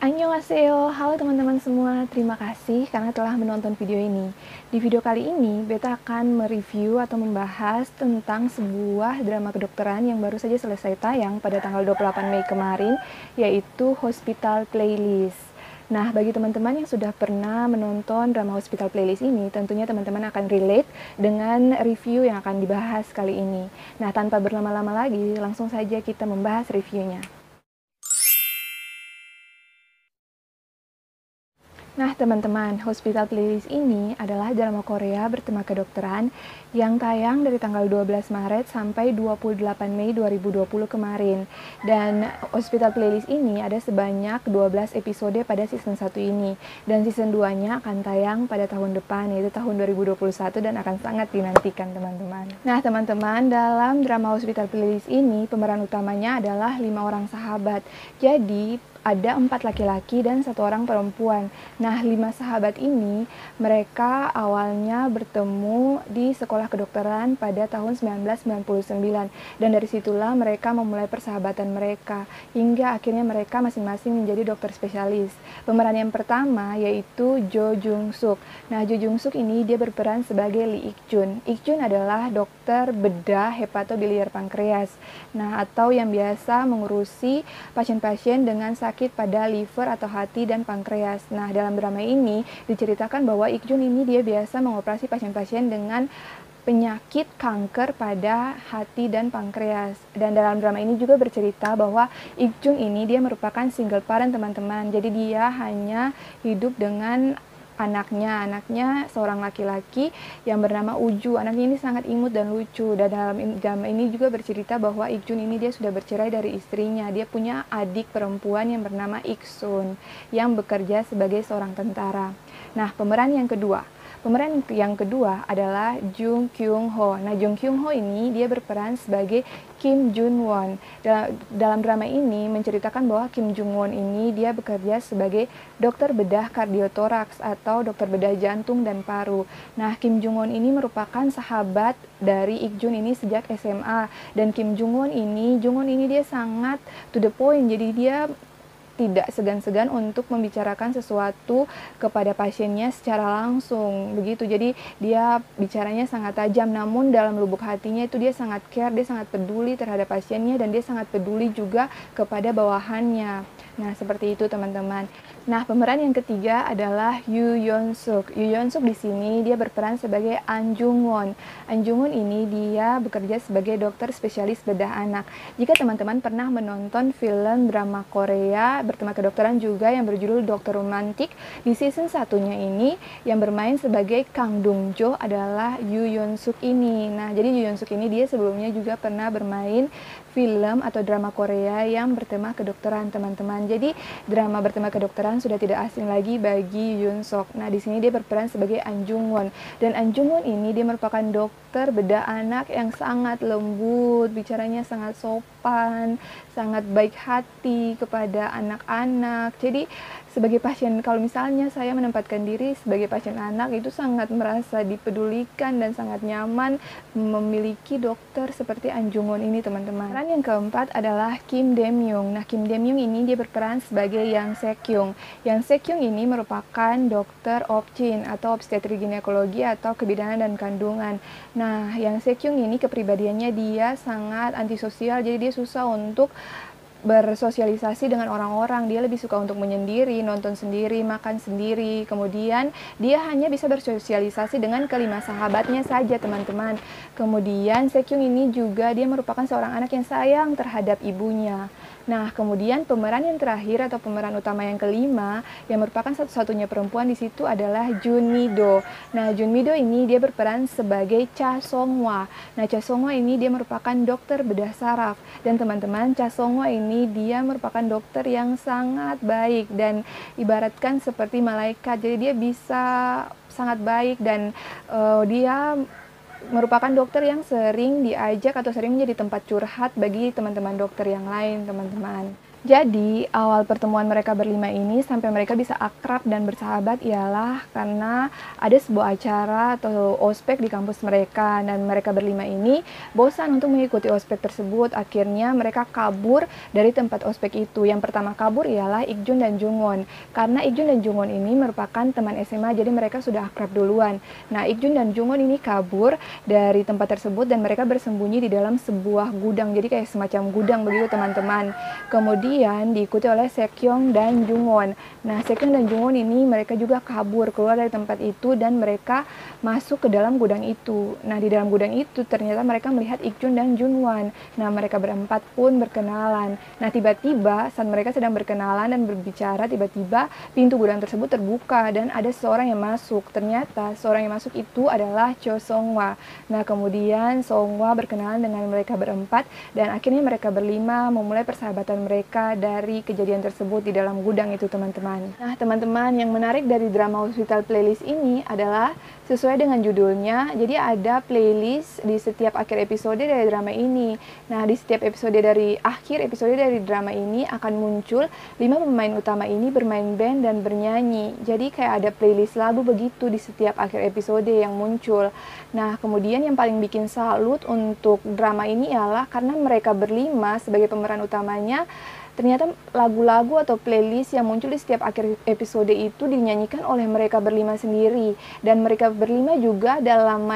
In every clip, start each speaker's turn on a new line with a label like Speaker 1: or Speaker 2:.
Speaker 1: Annyeonghaseyo, halo teman-teman semua, terima kasih karena telah menonton video ini. Di video kali ini, Beta akan mereview atau membahas tentang sebuah drama kedokteran yang baru saja selesai tayang pada tanggal 28 Mei kemarin, yaitu Hospital Playlist. Nah, bagi teman-teman yang sudah pernah menonton drama Hospital Playlist ini, tentunya teman-teman akan relate dengan review yang akan dibahas kali ini. Nah, tanpa berlama-lama lagi, langsung saja kita membahas reviewnya. Nah, teman-teman, Hospital Playlist ini adalah drama Korea bertema kedokteran yang tayang dari tanggal 12 Maret sampai 28 Mei 2020 kemarin. Dan Hospital Playlist ini ada sebanyak 12 episode pada season 1 ini. Dan season 2-nya akan tayang pada tahun depan, yaitu tahun 2021, dan akan sangat dinantikan, teman-teman. Nah, teman-teman, dalam drama Hospital Playlist ini, pemeran utamanya adalah 5 orang sahabat. Jadi, ada 4 laki-laki dan 1 orang perempuan. Nah, 5 sahabat ini, mereka awalnya bertemu di sekolah kedokteran pada tahun 1999. Dan dari situlah mereka memulai persahabatan mereka, hingga akhirnya mereka masing-masing menjadi dokter spesialis. Pemeran yang pertama yaitu Jo Jung Suk. Nah, Jo Jung Suk ini dia berperan sebagai Lee Ik Jun. Ik Jun adalah dokter bedah hepatobiliar pankreas. Nah, atau yang biasa mengurusi pasien-pasien dengan sakit pada liver atau hati dan pankreas. Nah, dalam drama ini diceritakan bahwa Ik Jun ini dia biasa mengoperasi pasien-pasien dengan penyakit kanker pada hati dan pankreas. Dan dalam drama ini juga bercerita bahwa Ik Jun ini dia merupakan single parent, teman-teman. Jadi dia hanya hidup dengan anaknya seorang laki-laki yang bernama Uju. Anaknya ini sangat imut dan lucu. Dan dalam drama ini juga bercerita bahwa Ik Jun ini dia sudah bercerai dari istrinya. Dia punya adik perempuan yang bernama Ik Sun yang bekerja sebagai seorang tentara. Nah, pemeran yang kedua adalah Jung Kyung Ho. Nah, Jung Kyung Ho ini dia berperan sebagai Kim Jun Won. Dalam drama ini menceritakan bahwa Kim Jun Won ini dia bekerja sebagai dokter bedah kardiotoraks atau dokter bedah jantung dan paru. Nah, Kim Jun Won ini merupakan sahabat dari Ik Jun ini sejak SMA. Dan Kim Jun Won ini dia sangat to the point. Jadi dia tidak segan-segan untuk membicarakan sesuatu kepada pasiennya secara langsung, begitu. Jadi dia bicaranya sangat tajam, namun dalam lubuk hatinya itu dia sangat care, dia sangat peduli terhadap pasiennya, dan dia sangat peduli juga kepada bawahannya. Nah, seperti itu, teman-teman. Nah, pemeran yang ketiga adalah Yoo Yeon Suk. Yoo Yeon Suk di sini dia berperan sebagai An Jung Won. An Jung Won ini dia bekerja sebagai dokter spesialis bedah anak. Jika teman-teman pernah menonton film drama Korea bertema kedokteran juga yang berjudul Dokter Romantik, di season satunya ini yang bermain sebagai Kang Dong Jo adalah Yoo Yeon Suk ini. Nah, jadi Yoo Yeon Suk ini dia sebelumnya juga pernah bermain film atau drama Korea yang bertema kedokteran, teman-teman. Jadi drama bertema kedokteran sudah tidak asing lagi bagi Yoon Suk. Nah, di sini dia berperan sebagai An Jung Won. Dan An Jung Won ini dia merupakan dokter bedah anak yang sangat lembut, bicaranya sangat sopan, sangat baik hati kepada anak-anak. Jadi sebagai pasien, kalau misalnya saya menempatkan diri sebagai pasien anak, itu sangat merasa dipedulikan dan sangat nyaman memiliki dokter seperti An Jung Won ini, teman-teman. Peran yang keempat adalah Kim Dae Myung. Nah, Kim Dae Myung ini dia berperan sebagai Yang Se Kyung. Yang Se Kyung ini merupakan dokter obgyn atau obstetri ginekologi atau kebidanan dan kandungan. Nah, Yang Se Kyung ini kepribadiannya dia sangat antisosial, jadi dia susah untuk bersosialisasi dengan orang-orang. Dia lebih suka untuk menyendiri, nonton sendiri, makan sendiri. Kemudian dia hanya bisa bersosialisasi dengan kelima sahabatnya saja, teman-teman. Kemudian Sekyung ini juga dia merupakan seorang anak yang sayang terhadap ibunya. Nah, kemudian pemeran yang terakhir atau pemeran utama yang kelima yang merupakan satu-satunya perempuan di situ adalah Jun Mi-do. Nah, Jun Mi-do ini dia berperan sebagai Cha Song-hwa. Nah, Cha Song-hwa ini dia merupakan dokter bedah saraf. Dan teman-teman, Cha Song-hwa ini dia merupakan dokter yang sangat baik dan ibaratkan seperti malaikat. Jadi dia bisa sangat baik dan dia merupakan dokter yang sering diajak atau sering menjadi tempat curhat bagi teman-teman dokter yang lain, teman-teman. Jadi, awal pertemuan mereka berlima ini sampai mereka bisa akrab dan bersahabat ialah karena ada sebuah acara atau ospek di kampus mereka, dan mereka berlima ini bosan untuk mengikuti ospek tersebut. Akhirnya mereka kabur dari tempat ospek itu. Yang pertama kabur ialah Ikjun dan Jungwon. Karena Ikjun dan Jungwon ini merupakan teman SMA, jadi mereka sudah akrab duluan. Nah, Ikjun dan Jungwon ini kabur dari tempat tersebut dan mereka bersembunyi di dalam sebuah gudang. Jadi kayak semacam gudang begitu, teman-teman. Kemudian diikuti oleh Sekyong dan Jungwon. Nah, Sekyong dan Jungwon ini mereka juga kabur keluar dari tempat itu dan mereka masuk ke dalam gudang itu. Nah, di dalam gudang itu ternyata mereka melihat Ikjun dan Junwan. Nah, mereka berempat pun berkenalan. Nah, tiba-tiba saat mereka sedang berkenalan dan berbicara, tiba-tiba pintu gudang tersebut terbuka dan ada seorang yang masuk. Ternyata seorang yang masuk itu adalah Cho Songwa. Nah, kemudian Songwa berkenalan dengan mereka berempat dan akhirnya mereka berlima memulai persahabatan mereka dari kejadian tersebut di dalam gudang itu, teman-teman. Nah, teman-teman, yang menarik dari drama Hospital Playlist ini adalah sesuai dengan judulnya, jadi ada playlist di setiap akhir episode dari drama ini. Nah, di setiap episode dari akhir episode dari drama ini akan muncul 5 pemain utama ini bermain band dan bernyanyi. Jadi kayak ada playlist lagu begitu di setiap akhir episode yang muncul. Nah, kemudian yang paling bikin salut untuk drama ini ialah karena mereka berlima sebagai pemeran utamanya, ternyata lagu-lagu atau playlist yang muncul di setiap akhir episode itu dinyanyikan oleh mereka berlima sendiri. Dan mereka berlima juga dalam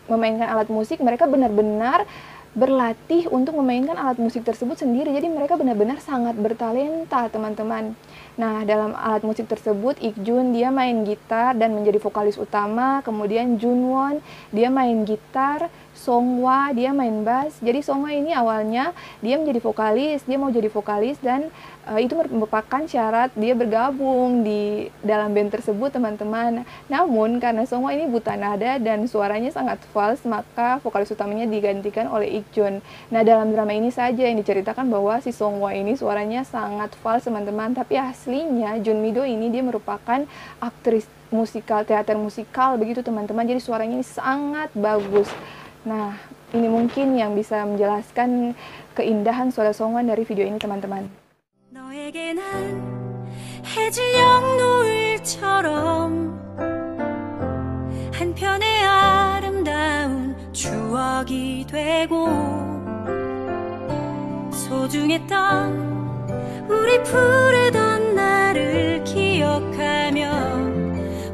Speaker 1: memainkan alat musik, mereka benar-benar berlatih untuk memainkan alat musik tersebut sendiri. Jadi mereka benar-benar sangat bertalenta, teman-teman. Nah, dalam alat musik tersebut, Ikjun dia main gitar dan menjadi vokalis utama. Kemudian Junwon dia main gitar, Songwa dia main bass. Jadi Songwa ini awalnya dia menjadi vokalis, dia mau jadi vokalis dan itu merupakan syarat dia bergabung di dalam band tersebut, teman-teman. Namun karena Songwa ini buta nada dan suaranya sangat false, maka vokalis utamanya digantikan oleh Ikjun. Nah, dalam drama ini saja yang diceritakan bahwa si Songwa ini suaranya sangat false, teman-teman. Tapi aslinya Jun Mido ini dia merupakan aktris musikal, teater musikal begitu, teman-teman. Jadi suaranya ini sangat bagus. Nah, ini mungkin yang bisa menjelaskan keindahan suara Songwan dari video ini, teman-teman.
Speaker 2: 너에게 난 해질녘 노을처럼 한편의 아름다운 추억이 되고 소중했던 우리 푸르던 날을 기억하며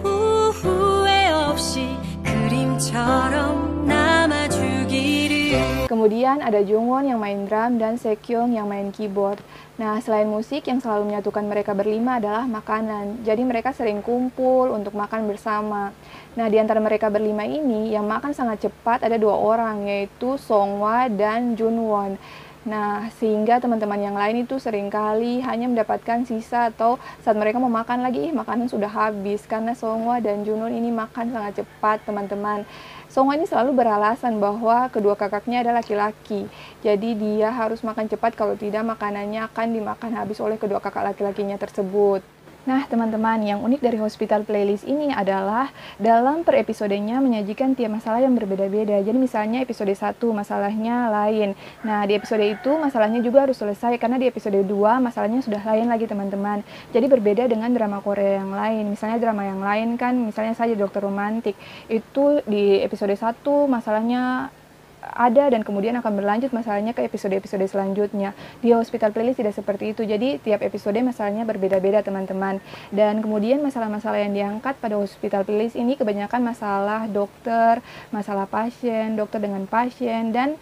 Speaker 2: 후회 없이 그림처럼 남아주기를.
Speaker 1: Kemudian ada Jungwon yang main drum dan Sekyong yang main keyboard. Nah, selain musik, yang selalu menyatukan mereka berlima adalah makanan. Jadi mereka sering kumpul untuk makan bersama. Nah, di antara mereka berlima ini, yang makan sangat cepat ada 2 orang, yaitu Songwa dan Junwon. Nah, sehingga teman-teman yang lain itu seringkali hanya mendapatkan sisa atau saat mereka mau makan lagi, makanan sudah habis. Karena Songwa dan Junwon ini makan sangat cepat, teman-teman. Songwa ini selalu beralasan bahwa kedua kakaknya adalah laki-laki. Jadi dia harus makan cepat, kalau tidak makanannya akan dimakan habis oleh kedua kakak laki-lakinya tersebut. Nah, teman-teman, yang unik dari Hospital Playlist ini adalah dalam per episodenya menyajikan tiap masalah yang berbeda-beda. Jadi misalnya episode 1 masalahnya lain. Nah, di episode itu masalahnya juga harus selesai karena di episode 2 masalahnya sudah lain lagi, teman-teman. Jadi berbeda dengan drama Korea yang lain. Misalnya drama yang lain kan, misalnya saja Dokter Romantik. Itu di episode 1 masalahnya ada dan kemudian akan berlanjut masalahnya ke episode-episode selanjutnya. Di Hospital Playlist tidak seperti itu, jadi tiap episode masalahnya berbeda-beda, teman-teman. Dan kemudian masalah-masalah yang diangkat pada Hospital Playlist ini kebanyakan masalah dokter, masalah pasien, dokter dengan pasien, dan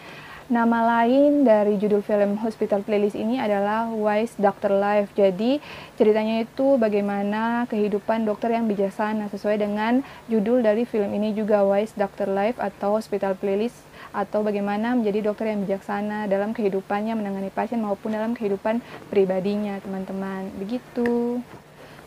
Speaker 1: nama lain dari judul film Hospital Playlist ini adalah Wise Doctor Life. Jadi ceritanya itu bagaimana kehidupan dokter yang bijaksana, sesuai dengan judul dari film ini juga, Wise Doctor Life atau Hospital Playlist, atau bagaimana menjadi dokter yang bijaksana dalam kehidupannya menangani pasien maupun dalam kehidupan pribadinya, teman-teman. Begitu.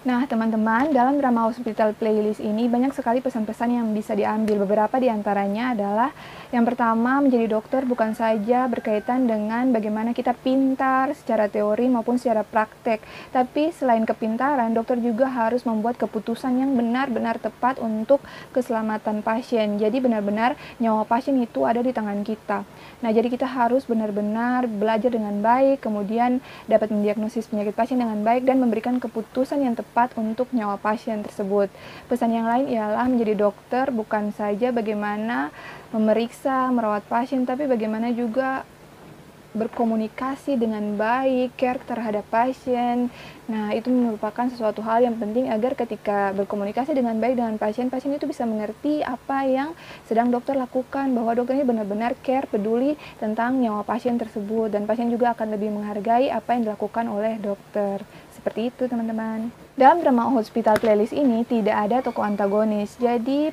Speaker 1: Nah, teman-teman, dalam drama Hospital Playlist ini banyak sekali pesan-pesan yang bisa diambil. Beberapa di antaranya adalah yang pertama, menjadi dokter bukan saja berkaitan dengan bagaimana kita pintar secara teori maupun secara praktek. Tapi selain kepintaran, dokter juga harus membuat keputusan yang benar-benar tepat untuk keselamatan pasien. Jadi benar-benar nyawa pasien itu ada di tangan kita. Nah, jadi kita harus benar-benar belajar dengan baik, kemudian dapat mendiagnosis penyakit pasien dengan baik dan memberikan keputusan yang tepat untuk nyawa pasien tersebut. Pesan yang lain ialah menjadi dokter bukan saja bagaimana memeriksa, merawat pasien, tapi bagaimana juga berkomunikasi dengan baik, care terhadap pasien. Nah, itu merupakan sesuatu hal yang penting agar ketika berkomunikasi dengan baik dengan pasien, pasien itu bisa mengerti apa yang sedang dokter lakukan, bahwa dokter ini benar-benar care, peduli tentang nyawa pasien tersebut, dan pasien juga akan lebih menghargai apa yang dilakukan oleh dokter. Seperti itu, teman-teman. Dalam drama Hospital Playlist ini tidak ada tokoh antagonis, jadi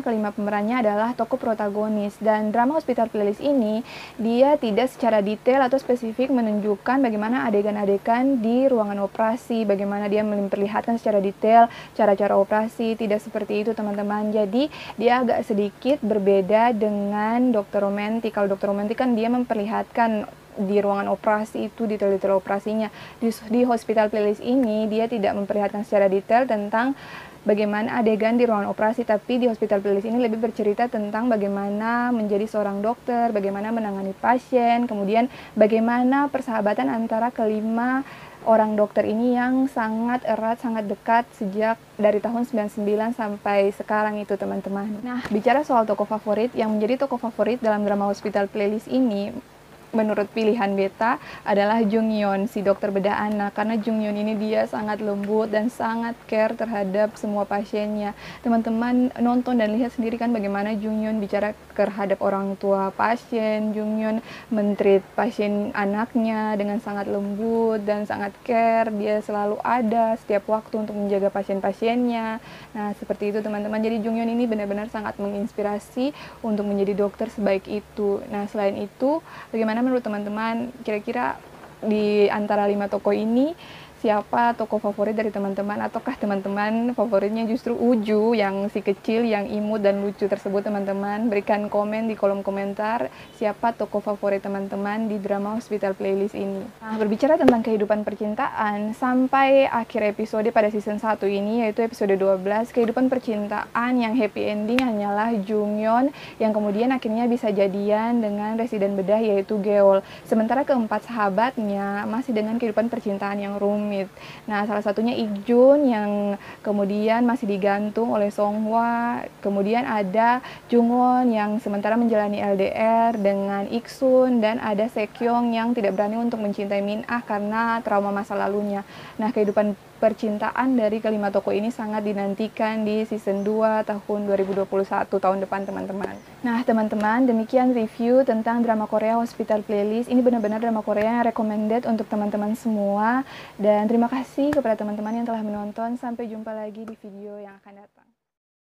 Speaker 1: kelima pemerannya adalah tokoh protagonis. Dan drama Hospital Playlist ini dia tidak secara detail atau spesifik menunjukkan bagaimana adegan-adegan di ruangan operasi, bagaimana dia memperlihatkan secara detail cara-cara operasi, tidak seperti itu, teman-teman. Jadi dia agak sedikit berbeda dengan Dokter Romantik. Kalau Dokter Romantik kan dia memperlihatkan di ruangan operasi itu detail-detail operasinya. Di Hospital Playlist ini dia tidak memperlihatkan secara detail tentang bagaimana adegan di ruangan operasi, tapi di Hospital Playlist ini lebih bercerita tentang bagaimana menjadi seorang dokter, bagaimana menangani pasien, kemudian bagaimana persahabatan antara kelima orang dokter ini yang sangat erat, sangat dekat sejak dari tahun 99 sampai sekarang itu, teman-teman. Nah, bicara soal tokoh favorit, yang menjadi tokoh favorit dalam drama Hospital Playlist ini menurut pilihan beta adalah Jung Yeon, si dokter bedah anak, karena Jung Yeon ini dia sangat lembut dan sangat care terhadap semua pasiennya. Teman-teman nonton dan lihat sendiri kan bagaimana Jung Yeon bicara terhadap orang tua pasien. Jung Yeon men-treat pasien anaknya dengan sangat lembut dan sangat care. Dia selalu ada setiap waktu untuk menjaga pasien-pasiennya. Nah, seperti itu, teman-teman. Jadi Jung Yeon ini benar-benar sangat menginspirasi untuk menjadi dokter sebaik itu. Nah, selain itu, bagaimana menurut teman-teman, kira-kira di antara 5 tokoh ini siapa tokoh favorit dari teman-teman, ataukah teman-teman favoritnya justru Uju yang si kecil, yang imut dan lucu tersebut, teman-teman? Berikan komen di kolom komentar siapa tokoh favorit teman-teman di drama Hospital Playlist ini. Nah, berbicara tentang kehidupan percintaan, sampai akhir episode pada season 1 ini, yaitu episode 12, kehidupan percintaan yang happy ending hanyalah Jung Yeon yang kemudian akhirnya bisa jadian dengan residen bedah yaitu Geol. Sementara keempat sahabatnya masih dengan kehidupan percintaan yang rumit. Nah, salah satunya Ik-jun yang kemudian masih digantung oleh Songhwa. Kemudian ada Jung-won yang sementara menjalani LDR dengan Ik-sun, dan ada Sekyong yang tidak berani untuk mencintai Min-ah karena trauma masa lalunya. Nah, kehidupan percintaan dari kelima tokoh ini sangat dinantikan di season 2 tahun 2021 tahun depan, teman-teman. Nah, teman-teman, demikian review tentang drama Korea Hospital Playlist. Ini benar-benar drama Korea yang recommended untuk teman-teman semua. Dan terima kasih kepada teman-teman yang telah menonton. Sampai jumpa lagi di video yang akan datang.